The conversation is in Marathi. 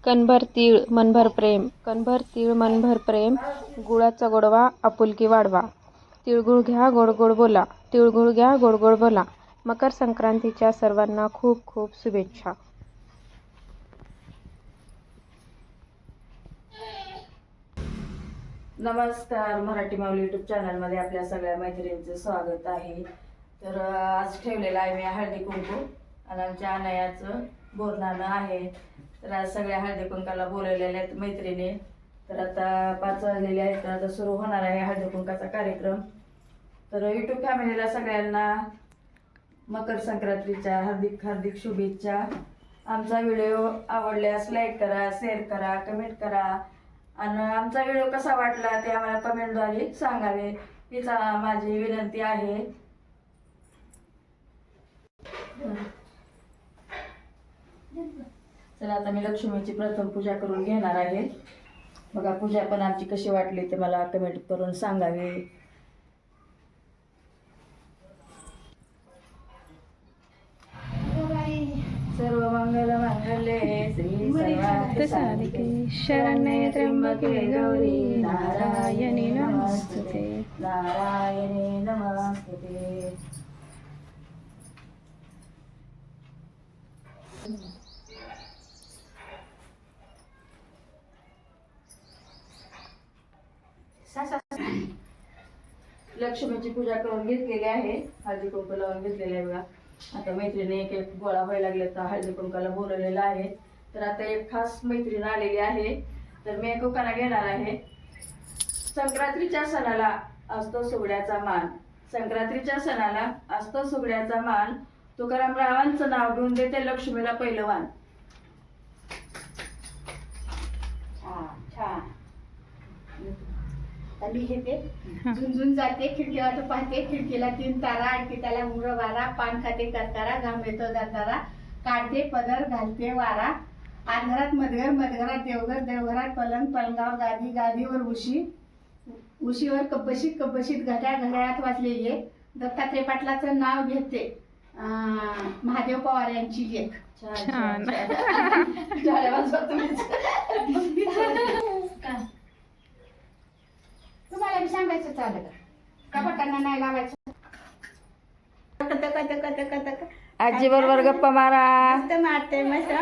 कणभर तीळ मनभर प्रेम, कणभर तीळ मनभर प्रेम, गुळाचा गोडवा आपुलकी वाढवा. तिळगुळ घ्या गोड गोड बोला, तिळगुळ घ्या गोड गोड बोला. मकर संक्रांतीच्या सर्वांना खूप खूप शुभेच्छा. नमस्कार, मराठी माऊली यूट्यूब चॅनलमध्ये आपल्या सगळ्या मैत्रिणींचं स्वागत आहे. तर आज ठेवलेलं आहे मी हळदी कुंकू आणि आमच्या अनयाचं बोरनानं आहे. तर आज सगळ्या हळदी कुंकाला बोलवलेल्या आहेत मैत्रिणी. तर आता 5 वाजलेले आहेत, तर आता सुरू होणार आहे हळदी कुंकाचा कार्यक्रम. तर यूट्यूब फॅमिलीला सगळ्यांना मकर संक्रांतीच्या हार्दिक हार्दिक शुभेच्छा. आमचा व्हिडिओ आवडल्यास लाईक करा, शेअर करा, कमेंट करा आणि आमचा व्हिडिओ कसा वाटला ते आम्हाला कमेंटद्वारे सांगावे हीच माझी विनंती आहे. चला आता मी लक्ष्मीची प्रथम पूजा करून घेणार आहे. बघा पूजा पण आमची कशी वाटली ते मला कमेंट करून सांगावे. सर्व मंगल मंगले श्री सर्वार्थ साधिके शरण्ये त्र्यंबके गौरी नारायणी नमस्तुते. नारायणे नमस्ते. लक्ष्मीची पूजा करून घेतलेली आहे, हळदी कुंकू लावून घेतलेली आहे. बघा आता मैत्रिणी एक एक गोळा व्हायला लागले तर हळदी कुंकाला बोलवलेलं आहे. तर आता एक खास मैत्रीण आलेली आहे, तर मी एक उखाणा घेणार आहे. संक्रांतीच्या सणाला असतो सुगड्याचा मान, संक्रांतीच्या सणाला असतो सुगड्याचा मान, तुकाराम रावांचं नाव घेऊन देते लक्ष्मीला पहिलं वाण. छान. मी घेते. झुंझुन जाते खिडकीवर पाहते, खिडकीला 3 तारा, आणखी त्याला मुर वारा, पान खाते करतारा, घाम येतो दरदारा, काढते पदर घालते वारा, अंधारात मधगर, मधगरात देवघर, देवघरात पलंग, पलंगावर गादी, गादीवर उशी, उशीवर कपशीत, कपशीत घड्याळ, घड्याळात वाचलेली दत्तात्रय पाटलाचं नाव घेते, महादेव पवार यांची लेख. छान. तुम्हाला मी सांगायचं चालेल का बटांना नाही लावायचं. आजी बरोबर गप्पा मारा. मस्त मारते मस्त.